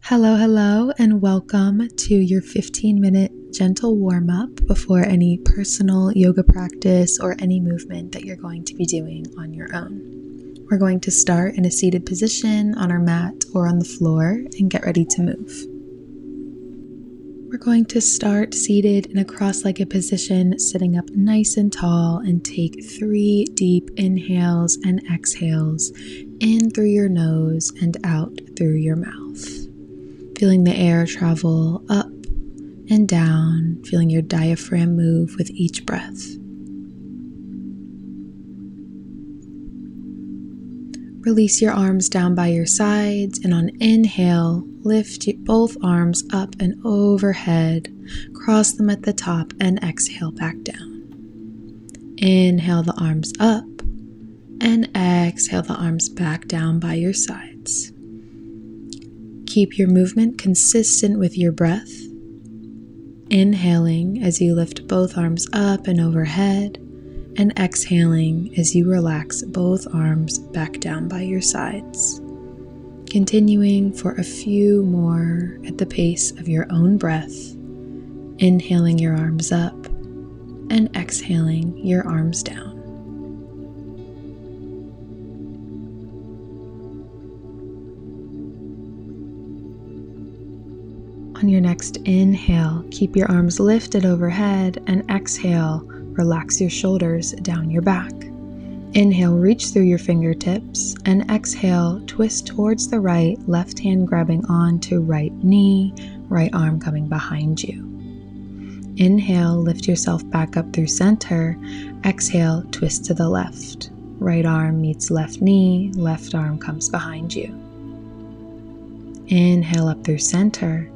Hello, hello, and welcome to your 15-minute gentle warm-up before any personal yoga practice or any movement that you're going to be doing on your own. We're going to start in a seated position on our mat or on the floor and get ready to move. We're going to start seated in a cross-legged position, sitting up nice and tall, and take 3 deep inhales and exhales in through your nose and out through your mouth. Feeling the air travel up and down, feeling your diaphragm move with each breath. Release your arms down by your sides, and on inhale, lift both arms up and overhead, cross them at the top, and exhale back down. Inhale the arms up, and exhale the arms back down by your sides. Keep your movement consistent with your breath, inhaling as you lift both arms up and overhead, and exhaling as you relax both arms back down by your sides. Continuing for a few more at the pace of your own breath, inhaling your arms up and exhaling your arms down. On your next inhale, keep your arms lifted overhead, and exhale, relax your shoulders down your back. Inhale, reach through your fingertips, and exhale, twist towards the right, left hand grabbing onto right knee, right arm coming behind you. Inhale, lift yourself back up through center. Exhale, twist to the left. Right arm meets left knee, left arm comes behind you. Inhale up through center,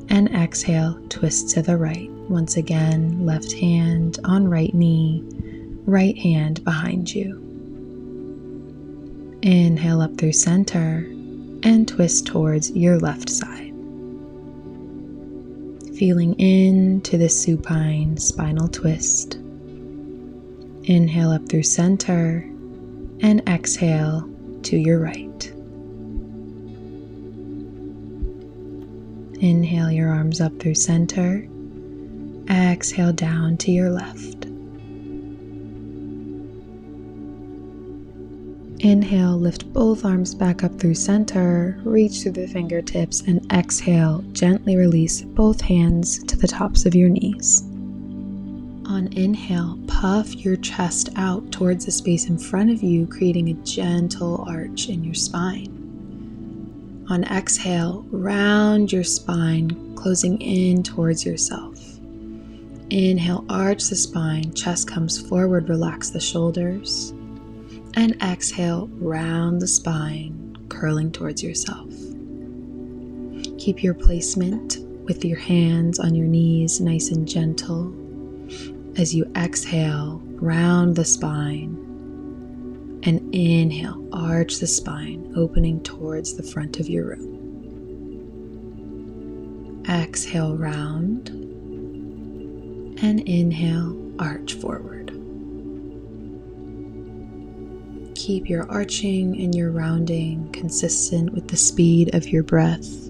and exhale, twist to the right. Once again, left hand on right knee, right hand behind you. Inhale up through center and twist towards your left side. Feeling into the supine spinal twist. Inhale up through center and exhale to your right. Inhale your arms up through center. Exhale down to your left. Inhale, lift both arms back up through center, reach through the fingertips, and exhale, gently release both hands to the tops of your knees. On inhale, puff your chest out towards the space in front of you, creating a gentle arch in your spine. On exhale, round your spine, closing in towards yourself. Inhale, arch the spine, chest comes forward, relax the shoulders. And exhale, round the spine, curling towards yourself. Keep your placement with your hands on your knees nice and gentle. As you exhale, round the spine. And inhale, arch the spine, opening towards the front of your room. Exhale, round. And inhale, arch forward. Keep your arching and your rounding consistent with the speed of your breath,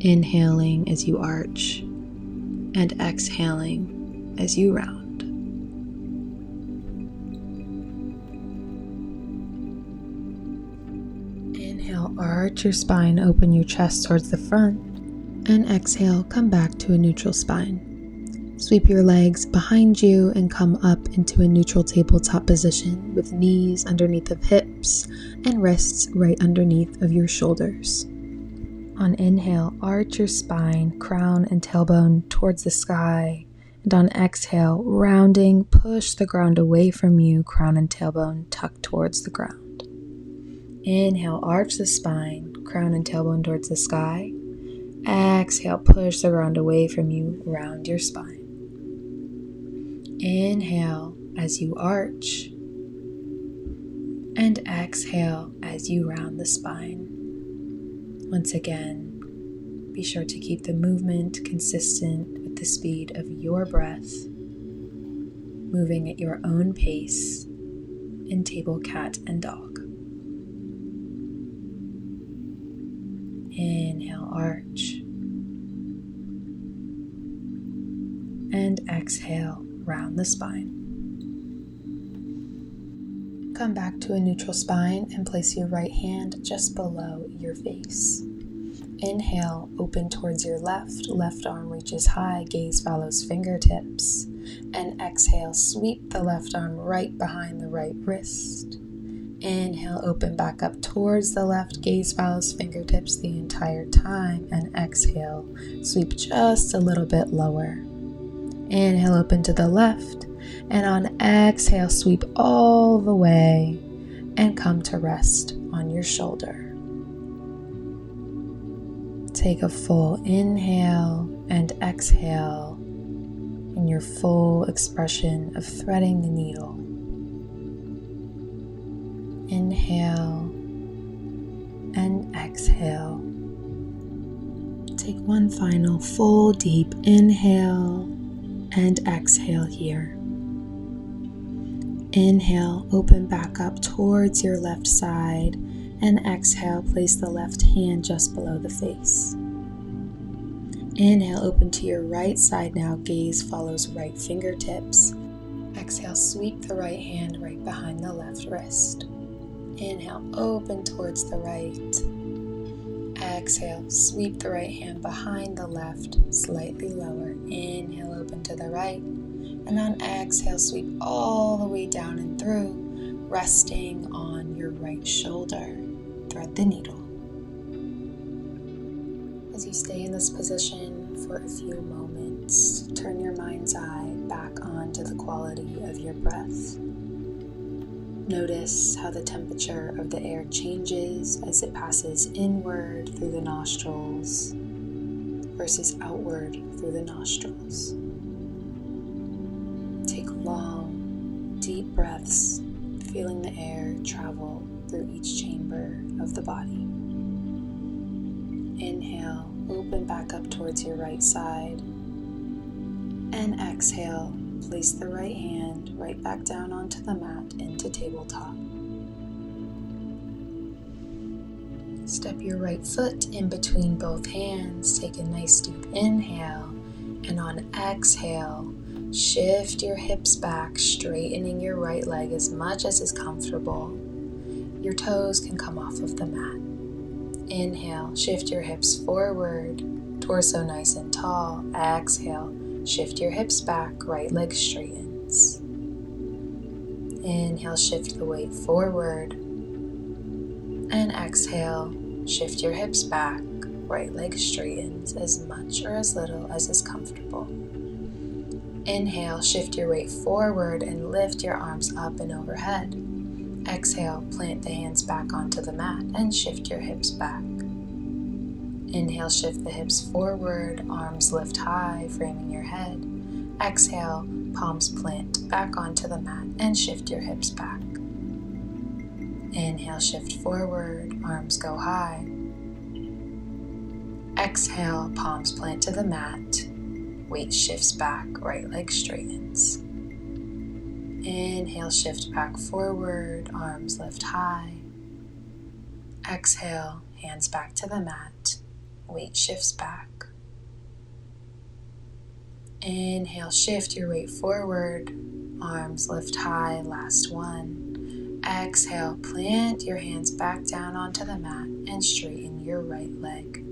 inhaling as you arch and exhaling as you round. Inhale, arch your spine, open your chest towards the front, and exhale, come back to a neutral spine. Sweep your legs behind you and come up into a neutral tabletop position with knees underneath of hips and wrists right underneath of your shoulders. On inhale, arch your spine, crown and tailbone towards the sky. And on exhale, rounding, push the ground away from you, crown and tailbone tucked towards the ground. Inhale, arch the spine, crown and tailbone towards the sky. Exhale, push the ground away from you, round your spine. Inhale as you arch, and exhale as you round the spine. Once again, be sure to keep the movement consistent with the speed of your breath, moving at your own pace in table, cat, and dog. Inhale. Inhale, arch. And exhale, round the spine. Come back to a neutral spine and place your right hand just below your face. Inhale, open towards your left arm reaches high, gaze follows fingertips. And exhale, sweep the left arm right behind the right wrist. Inhale, open back up towards the left, gaze follows fingertips the entire time. And exhale, sweep just a little bit lower. Inhale, open to the left. And on exhale, sweep all the way and come to rest on your shoulder. Take a full inhale and exhale in your full expression of threading the needle. Inhale and exhale. Take one final full deep inhale and exhale here. Inhale, open back up towards your left side, and exhale, place the left hand just below the face. Inhale, open to your right side now, gaze follows right fingertips. Exhale, sweep the right hand right behind the left wrist. Inhale, open towards the right. Exhale, sweep the right hand behind the left, slightly lower. Inhale, open to the right. And on exhale, sweep all the way down and through, resting on your right shoulder. Thread the needle. As you stay in this position for a few moments, turn your mind's eye back onto the quality of your breath. Notice how the temperature of the air changes as it passes inward through the nostrils versus outward through the nostrils. Take long, deep breaths, feeling the air travel through each chamber of the body. Inhale, open back up towards your right side. And exhale, place the right hand right back down onto the mat into tabletop. Step your right foot in between both hands. Take a nice deep inhale. And on exhale, shift your hips back, straightening your right leg as much as is comfortable. Your toes can come off of the mat. Inhale, shift your hips forward, torso nice and tall. Exhale, shift your hips back, right leg straightens. Inhale, shift the weight forward. And exhale, shift your hips back, right leg straightens as much or as little as is comfortable. Inhale, shift your weight forward and lift your arms up and overhead. Exhale, plant the hands back onto the mat and shift your hips back. Inhale, shift the hips forward, arms lift high, framing your head. Exhale, palms plant back onto the mat and shift your hips back. Inhale, shift forward, arms go high. Exhale, palms plant to the mat. Weight shifts back, right leg straightens. Inhale, shift back forward, arms lift high. Exhale, hands back to the mat, weight shifts back. Inhale, shift your weight forward, arms lift high, last one. Exhale, plant your hands back down onto the mat and straighten your right leg.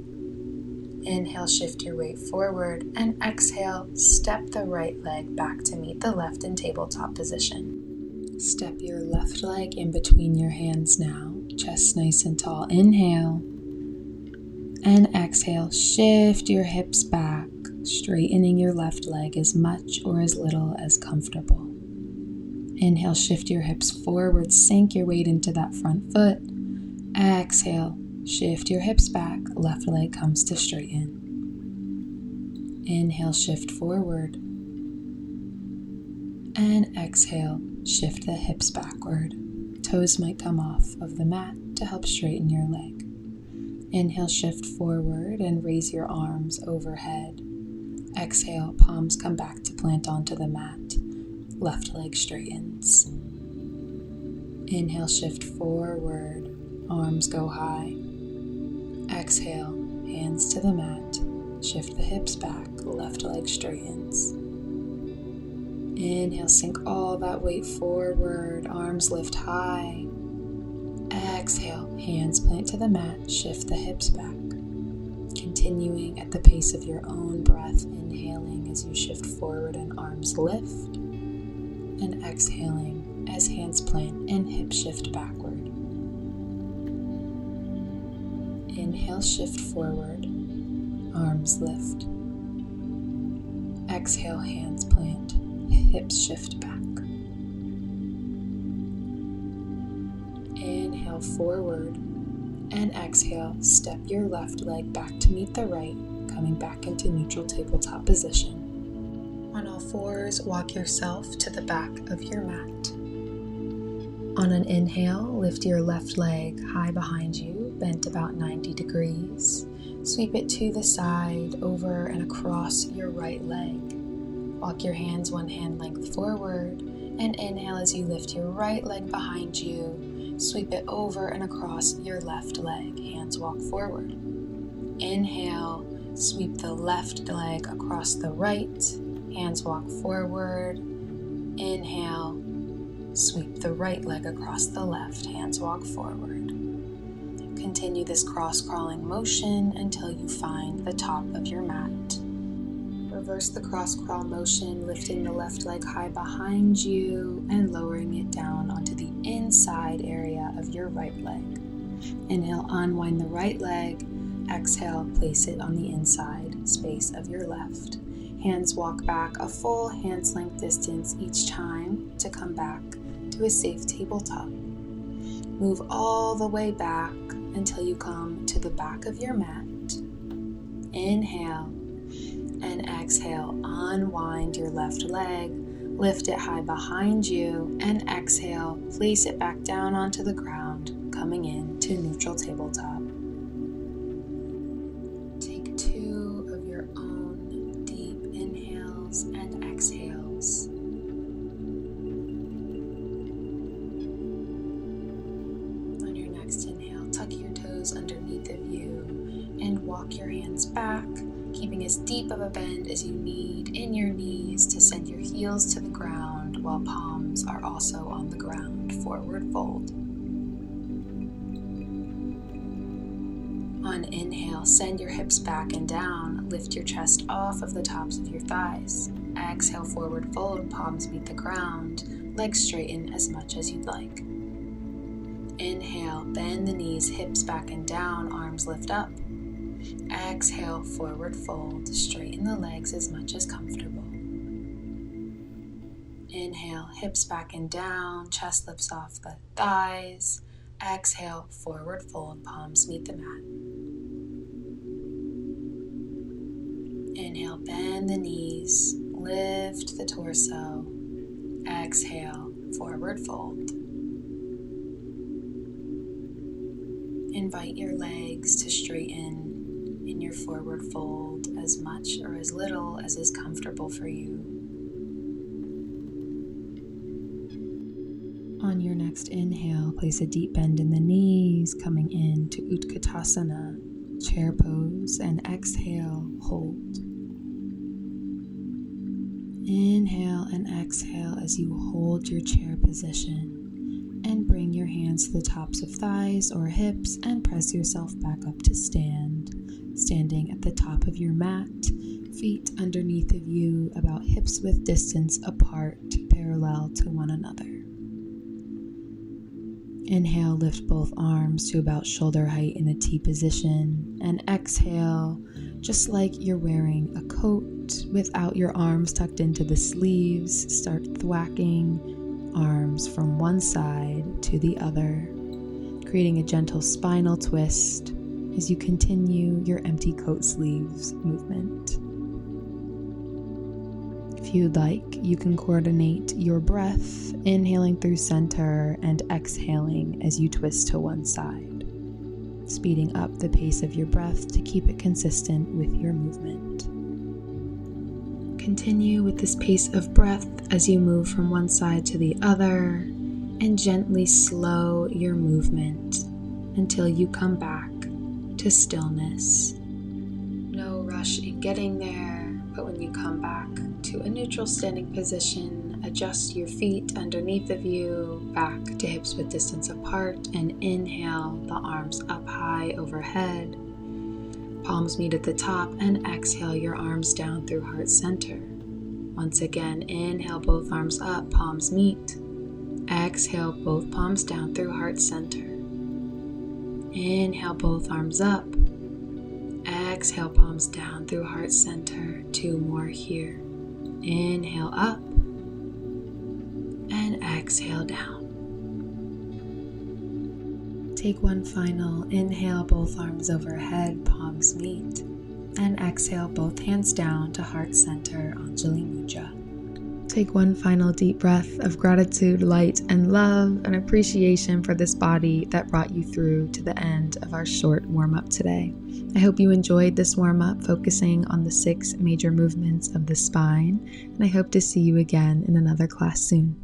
Inhale, shift your weight forward, and exhale, step the right leg back to meet the left in tabletop position. Step your left leg in between your hands now, chest nice and tall. Inhale, and exhale, shift your hips back, straightening your left leg as much or as little as comfortable. Inhale, shift your hips forward, sink your weight into that front foot. Exhale, shift your hips back, left leg comes to straighten. Inhale, shift forward. And exhale, shift the hips backward. Toes might come off of the mat to help straighten your leg. Inhale, shift forward and raise your arms overhead. Exhale, palms come back to plant onto the mat. Left leg straightens. Inhale, shift forward, arms go high. Exhale, hands to the mat. Shift the hips back, left leg straightens. Inhale, sink all that weight forward, arms lift high. Exhale, hands plant to the mat, shift the hips back. Continuing at the pace of your own breath, inhaling as you shift forward and arms lift, and exhaling as hands plant and hips shift backward. Inhale, shift forward, arms lift. Exhale, hands plant, hips shift back. Inhale, forward, and exhale, step your left leg back to meet the right, coming back into neutral tabletop position. On all fours, walk yourself to the back of your mat. On an inhale, lift your left leg high behind you, bent about 90 degrees. Sweep it to the side, over and across your right leg. Walk your hands one hand length forward, and inhale as you lift your right leg behind you. Sweep it over and across your left leg. Hands walk forward. Inhale, sweep the left leg across the right. Hands walk forward. Inhale, sweep the right leg across the left. Hands walk forward. Continue this cross-crawling motion until you find the top of your mat. Reverse the cross-crawl motion, lifting the left leg high behind you and lowering it down onto the inside area of your right leg. Inhale, unwind the right leg. Exhale, place it on the inside space of your left. Hands walk back a full hand's length distance each time to come back to a safe tabletop. Move all the way back until you come to the back of your mat. Inhale and exhale, unwind your left leg, lift it high behind you, and exhale, place it back down onto the ground, coming in to neutral tabletop. Take 2 of your own deep inhales and exhales. On your next inhale, tuck your toes underneath of you and walk your hands back, keeping as deep of a bend as you need in your knees to send your heels to the ground while palms are also on the ground. Forward fold. On inhale, send your hips back and down. Lift your chest off of the tops of your thighs. Exhale, forward fold, palms meet the ground. Legs straighten as much as you'd like. Inhale, bend the knees, hips back and down, arms lift up. Exhale, forward fold, straighten the legs as much as comfortable. Inhale, hips back and down, chest lifts off the thighs. Exhale, forward fold, palms meet the mat. Inhale, bend the knees, lift the torso. Exhale, forward fold. Invite your legs to straighten in your forward fold as much or as little as is comfortable for you. On your next inhale, place a deep bend in the knees, coming into Utkatasana, chair pose, and exhale, hold. Inhale and exhale as you hold your chair position, and bring your hands to the tops of thighs or hips and press yourself back up to stand. Standing at the top of your mat, feet underneath of you, about hips width distance apart, parallel to one another. Inhale, lift both arms to about shoulder height in the T position, and exhale, just like you're wearing a coat without your arms tucked into the sleeves, start thwacking arms from one side to the other, creating a gentle spinal twist as you continue your empty coat sleeves movement. If you'd like, you can coordinate your breath, inhaling through center and exhaling as you twist to one side, speeding up the pace of your breath to keep it consistent with your movement. Continue with this pace of breath as you move from one side to the other, and gently slow your movement until you come back to stillness getting there, but when you come back to a neutral standing position, adjust your feet underneath of you, back to hips width distance apart, and inhale the arms up high overhead. Palms meet at the top, and exhale your arms down through heart center. Once again, inhale both arms up, palms meet. Exhale both palms down through heart center. Inhale both arms up. Exhale palms down through heart center. 2 more here. Inhale up and exhale down. Take one final inhale, both arms overhead, palms meet, and exhale both hands down to heart center, Anjali Mudra. Take one final deep breath of gratitude, light, and love, and appreciation for this body that brought you through to the end of our short warm-up today. I hope you enjoyed this warm-up focusing on the 6 major movements of the spine, and I hope to see you again in another class soon.